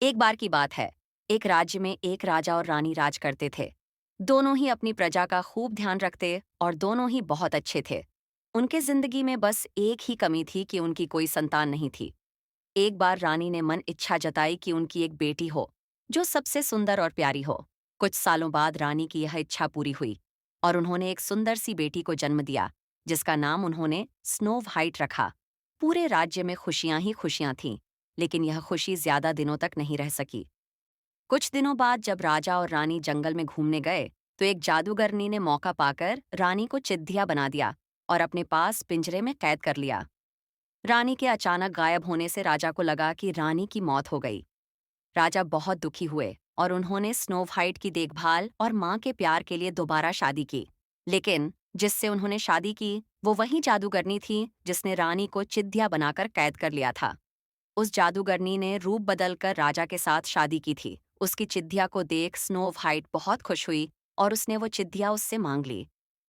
एक बार की बात है। एक राज्य में एक राजा और रानी राज करते थे। दोनों ही अपनी प्रजा का खूब ध्यान रखते और दोनों ही बहुत अच्छे थे। उनके जिंदगी में बस एक ही कमी थी कि उनकी कोई संतान नहीं थी। एक बार रानी ने मन इच्छा जताई कि उनकी एक बेटी हो, जो सबसे सुंदर और प्यारी हो। कुछ सालों बाद रानी की यह इच्छा पूरी हुई और उन्होंने एक सुंदर सी बेटी को जन्म दिया, जिसका नाम उन्होंने स्नो वाइट रखा। पूरे राज्य में खुशियां ही खुशियां थीं, लेकिन यह खुशी ज्यादा दिनों तक नहीं रह सकी। कुछ दिनों बाद जब राजा और रानी जंगल में घूमने गए, तो एक जादूगरनी ने मौका पाकर रानी को चिद्धिया बना दिया और अपने पास पिंजरे में कैद कर लिया। रानी के अचानक गायब होने से राजा को लगा कि रानी की मौत हो गई। राजा बहुत दुखी हुए और उन्होंने स्नो वाइट की देखभाल और मां के प्यार के लिए दोबारा शादी की। लेकिन जिससे उन्होंने शादी की, वो वही जादूगरनी थी जिसने रानी को चिद्धिया बनाकर कैद कर लिया था। उस जादूगरनी ने रूप बदलकर राजा के साथ शादी की थी। उसकी चिद्धिया को देख स्नो वाइट बहुत खुश हुई और उसने वो चिद्धिया उससे मांग ली।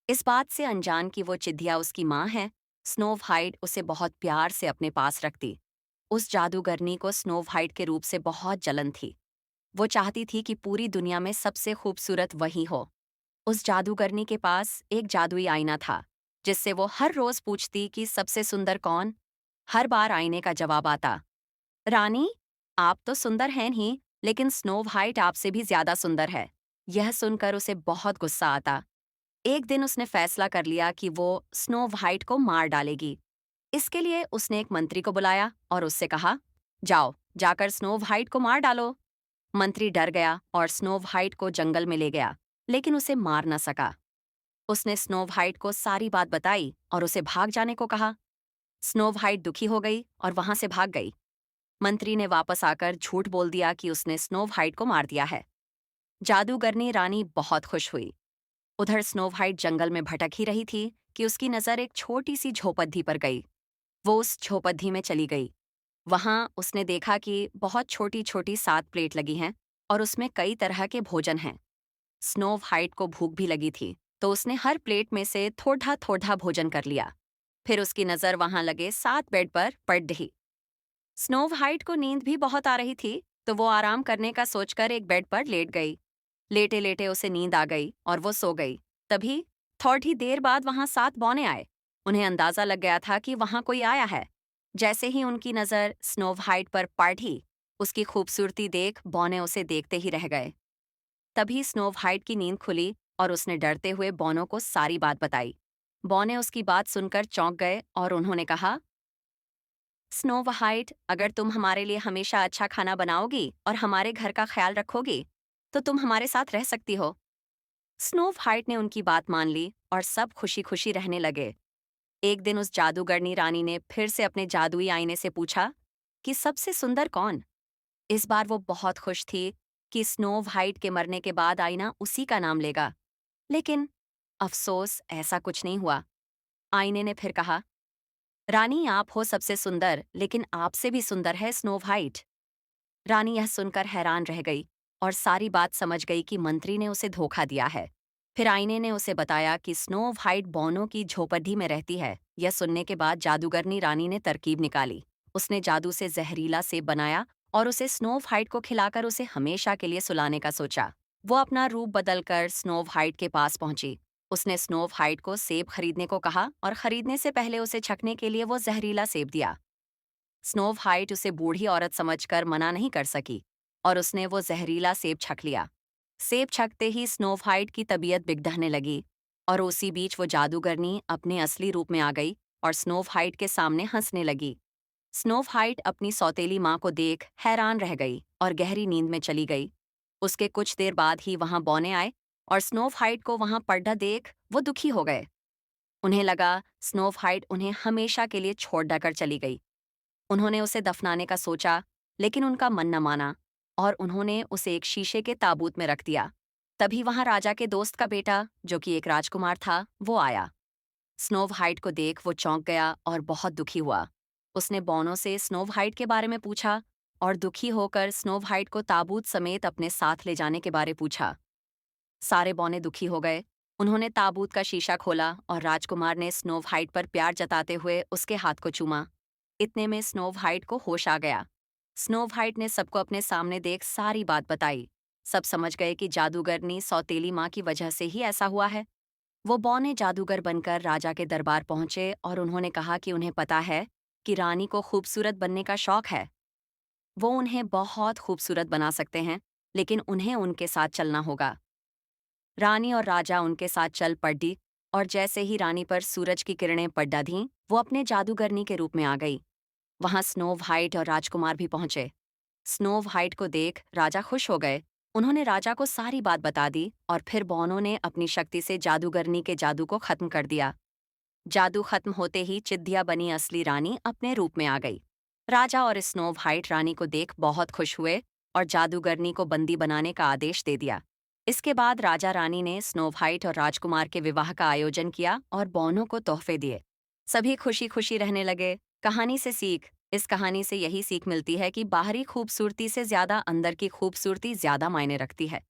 इस बात से अनजान कि वो चिद्धिया उसकी माँ है, स्नो वाइट उसे बहुत प्यार से अपने पास रखती। उस जादूगरनी को स्नो वाइट के रूप से बहुत जलन थी। वो चाहती थी कि पूरी दुनिया में सबसे खूबसूरत वही हो। उस जादूगरनी के पास एक जादुई आईना था, जिससे वो हर रोज पूछती कि सबसे सुंदर कौन। हर बार आईने का जवाब आता, रानी, आप तो सुंदर हैं ही, लेकिन स्नो वाइट आपसे भी ज्यादा सुंदर है। यह सुनकर उसे बहुत गुस्सा आता। एक दिन उसने फैसला कर लिया कि वो स्नो वाइट को मार डालेगी। इसके लिए उसने एक मंत्री को बुलाया और उससे कहा, जाओ, जाकर स्नो वाइट को मार डालो। मंत्री डर गया और स्नो वाइट को जंगल में ले गया, लेकिन उसे मार न सका। उसने स्नो वाइट को सारी बात बताई और उसे भाग जाने को कहा। स्नो वाइट दुखी हो गई और वहां से भाग गई। मंत्री ने वापस आकर झूठ बोल दिया कि उसने स्नो वाइट को मार दिया है। जादूगरनी रानी बहुत खुश हुई। उधर स्नो वाइट जंगल में भटक ही रही थी कि उसकी नजर एक छोटी सी झोपड़ी पर गई। वो उस झोपड़ी में चली गई। वहां उसने देखा कि बहुत छोटी छोटी 7 प्लेट लगी हैं और उसमें कई तरह के भोजन हैं। स्नो वाइट को भूख भी लगी थी, तो उसने हर प्लेट में से थोड़ा थोड़ा भोजन कर लिया। फिर उसकी नजर वहां लगे 7 बेड पर पड़ रही। स्नो वाइट को नींद भी बहुत आ रही थी, तो वो आराम करने का सोचकर एक बेड पर लेट गई। लेटे लेटे उसे नींद आ गई और वो सो गई। तभी थोड़ी देर बाद वहां 7 बौने आए। उन्हें अंदाजा लग गया था कि वहां कोई आया है। जैसे ही उनकी नजर स्नो वाइट पर पड़ी, उसकी खूबसूरती देख बौने उसे देखते ही रह गए। तभी स्नो वाइट की नींद खुली और उसने डरते हुए बौनों को सारी बात बताई। बौने उसकी बात सुनकर चौंक गए और उन्होंने कहा, स्नो वाइट, अगर तुम हमारे लिए हमेशा अच्छा खाना बनाओगी और हमारे घर का ख्याल रखोगी, तो तुम हमारे साथ रह सकती हो। स्नो वाइट ने उनकी बात मान ली और सब खुशी खुशी रहने लगे। एक दिन उस जादूगरनी रानी ने फिर से अपने जादुई आईने से पूछा कि सबसे सुंदर कौन। इस बार वो बहुत खुश थी कि स्नो वाइट के मरने के बाद आईना उसी का नाम लेगा। लेकिन अफसोस, ऐसा कुछ नहीं हुआ। आईने ने फिर कहा, रानी, आप हो सबसे सुंदर, लेकिन आपसे भी सुंदर है स्नो वाइट। रानी यह सुनकर हैरान रह गई और सारी बात समझ गई कि मंत्री ने उसे धोखा दिया है। फिर आईने ने उसे बताया कि स्नो वाइट बौनों की झोपड़ी में रहती है। यह सुनने के बाद जादूगरनी रानी ने तरकीब निकाली। उसने जादू से जहरीला सेब बनाया और उसे स्नो वाइट को खिलाकर उसे हमेशा के लिए सुलाने का सोचा। वो अपना रूप बदलकर स्नो वाइट के पास पहुंची। उसने स्नो वाइट को सेब खरीदने को कहा और खरीदने से पहले उसे छकने के लिए वो जहरीला सेब दिया। स्नो वाइट उसे बूढ़ी औरत समझकर मना नहीं कर सकी और उसने वो जहरीला सेब छक लिया। सेब छकते ही स्नो वाइट की तबीयत बिगड़ने लगी और उसी बीच वो जादूगरनी अपने असली रूप में आ गई और स्नो वाइट के सामने हंसने लगी। स्नो वाइट अपनी सौतेली माँ को देख हैरान रह गई और गहरी नींद में चली गई। उसके कुछ देर बाद ही वहां बौने आए और स्नो वाइट को वहां पड़ा देख वो दुखी हो गए। उन्हें लगा स्नो वाइट उन्हें हमेशा के लिए छोड़ कर चली गई। उन्होंने उसे दफनाने का सोचा, लेकिन उनका मन न माना और उन्होंने उसे एक शीशे के ताबूत में रख दिया। तभी वहां राजा के दोस्त का बेटा, जो कि एक राजकुमार था, वो आया। स्नो वाइट को देख वो चौंक गया और बहुत दुखी हुआ। उसने बौनों से स्नो वाइट के बारे में पूछा और दुखी होकर स्नो वाइट को ताबूत समेत अपने साथ ले जाने के बारे पूछा। सारे बौने दुखी हो गए। उन्होंने ताबूत का शीशा खोला और राजकुमार ने स्नो वाइट पर प्यार जताते हुए उसके हाथ को चूमा। इतने में स्नो वाइट को होश आ गया। स्नो वाइट ने सबको अपने सामने देख सारी बात बताई। सब समझ गए कि जादूगरनी सौतेली माँ की वजह से ही ऐसा हुआ है। वो बौने जादूगर बनकर राजा के दरबार पहुंचे और उन्होंने कहा कि उन्हें पता है कि रानी को खूबसूरत बनने का शौक है। वो उन्हें बहुत खूबसूरत बना सकते हैं, लेकिन उन्हें उनके साथ चलना होगा। रानी और राजा उनके साथ चल पड़ी और जैसे ही रानी पर सूरज की किरणें पड़ डीं, वो अपने जादूगरनी के रूप में आ गई। वहां स्नो वाइट और राजकुमार भी पहुंचे। स्नो वाइट को देख राजा खुश हो गए। उन्होंने राजा को सारी बात बता दी और फिर बौनों ने अपनी शक्ति से जादूगरनी के जादू को खत्म कर दिया। जादू खत्म होते ही चिद्दिया बनी असली रानी अपने रूप में आ गई। राजा और स्नो वाइट रानी को देख बहुत खुश हुए और जादूगरनी को बंदी बनाने का आदेश दे दिया। इसके बाद राजा रानी ने स्नो वाइट और राजकुमार के विवाह का आयोजन किया और बौनों को तोहफे दिए। सभी खुशी खुशी रहने लगे। कहानी से सीख। इस कहानी से यही सीख मिलती है कि बाहरी खूबसूरती से ज्यादा अंदर की खूबसूरती ज्यादा मायने रखती है।